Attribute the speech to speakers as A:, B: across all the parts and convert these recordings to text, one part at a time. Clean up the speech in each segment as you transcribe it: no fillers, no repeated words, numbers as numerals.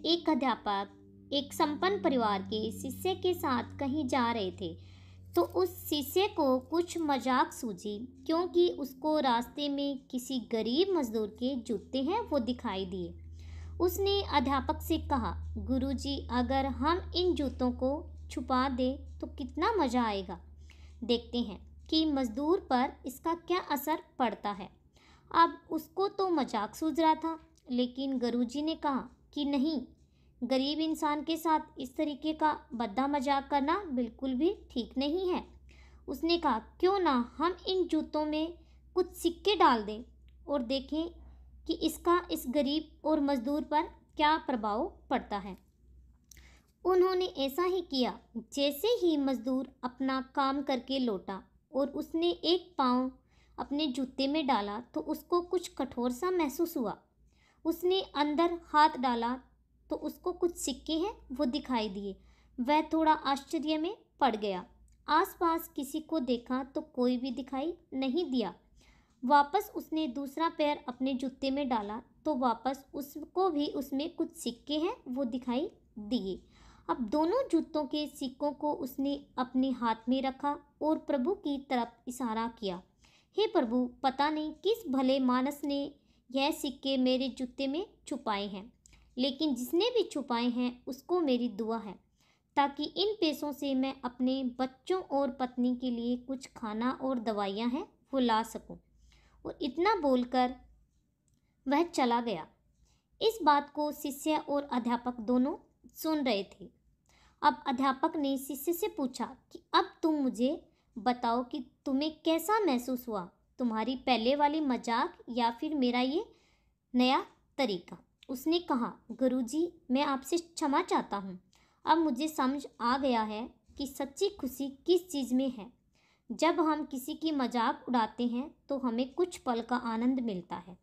A: एक अध्यापक एक संपन्न परिवार के शिष्य के साथ कहीं जा रहे थे तो उस शिष्य को कुछ मजाक सूझी क्योंकि उसको रास्ते में किसी गरीब मजदूर के जूते हैं वो दिखाई दिए। उसने अध्यापक से कहा, गुरुजी, अगर हम इन जूतों को छुपा दें तो कितना मज़ा आएगा। देखते हैं कि मजदूर पर इसका क्या असर पड़ता है। अब उसको तो मजाक सूझ रहा था, लेकिन गुरुजी ने कहा कि नहीं, गरीब इंसान के साथ इस तरीके का भद्दा मजाक करना बिल्कुल भी ठीक नहीं है। उसने कहा, क्यों ना हम इन जूतों में कुछ सिक्के डाल दें और देखें कि इसका इस गरीब और मजदूर पर क्या प्रभाव पड़ता है। उन्होंने ऐसा ही किया। जैसे ही मजदूर अपना काम करके लौटा और उसने एक पाँव अपने जूते में डाला तो उसको कुछ कठोर सा महसूस हुआ। उसने अंदर हाथ डाला तो उसको कुछ सिक्के हैं वो दिखाई दिए। वह थोड़ा आश्चर्य में पड़ गया। आसपास किसी को देखा तो कोई भी दिखाई नहीं दिया। वापस उसने दूसरा पैर अपने जूते में डाला तो वापस उसको भी उसमें कुछ सिक्के हैं वो दिखाई दिए। अब दोनों जूतों के सिक्कों को उसने अपने हाथ में रखा और प्रभु की तरफ इशारा किया, हे प्रभु, पता नहीं किस भले मानस ने यह सिक्के मेरे जूते में छुपाए हैं, लेकिन जिसने भी छुपाए हैं उसको मेरी दुआ है ताकि इन पैसों से मैं अपने बच्चों और पत्नी के लिए कुछ खाना और दवाइयाँ हैं वो ला सकूं। और इतना बोलकर वह चला गया। इस बात को शिष्य और अध्यापक दोनों सुन रहे थे। अब अध्यापक ने शिष्य से पूछा कि अब तुम मुझे बताओ कि तुम्हें कैसा महसूस हुआ, तुम्हारी पहले वाली मजाक या फिर मेरा ये नया तरीका। उसने कहा, गुरुजी, मैं आपसे क्षमा चाहता हूँ। अब मुझे समझ आ गया है कि सच्ची खुशी किस चीज़ में है। जब हम किसी की मजाक उड़ाते हैं तो हमें कुछ पल का आनंद मिलता है,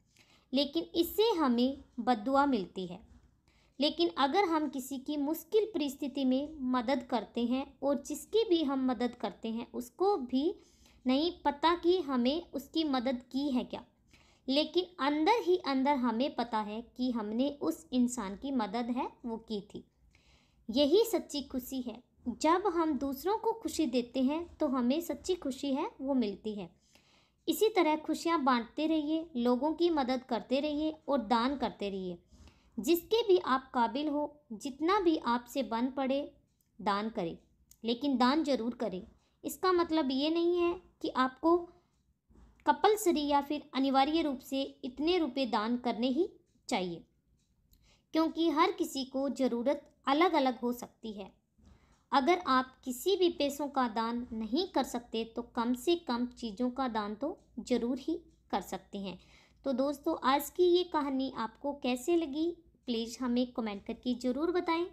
A: लेकिन इससे हमें बद्दुआ मिलती है। लेकिन अगर हम किसी की मुश्किल परिस्थिति में मदद करते हैं और जिसकी भी हम मदद करते हैं उसको भी नहीं पता कि हमें उसकी मदद की है क्या, लेकिन अंदर ही अंदर हमें पता है कि हमने उस इंसान की मदद है वो की थी। यही सच्ची खुशी है। जब हम दूसरों को खुशी देते हैं तो हमें सच्ची खुशी है वो मिलती है। इसी तरह खुशियाँ बांटते रहिए, लोगों की मदद करते रहिए और दान करते रहिए। जिसके भी आप काबिल हो, जितना भी आपसे बन पड़े, दान करें, लेकिन दान जरूर करें। इसका मतलब ये नहीं है कि आपको कंपल्सरी या फिर अनिवार्य रूप से इतने रुपए दान करने ही चाहिए, क्योंकि हर किसी को ज़रूरत अलग अलग हो सकती है। अगर आप किसी भी पैसों का दान नहीं कर सकते तो कम से कम चीज़ों का दान तो ज़रूर ही कर सकते हैं। तो दोस्तों, आज की ये कहानी आपको कैसे लगी, प्लीज़ हमें कमेंट करके ज़रूर बताएं।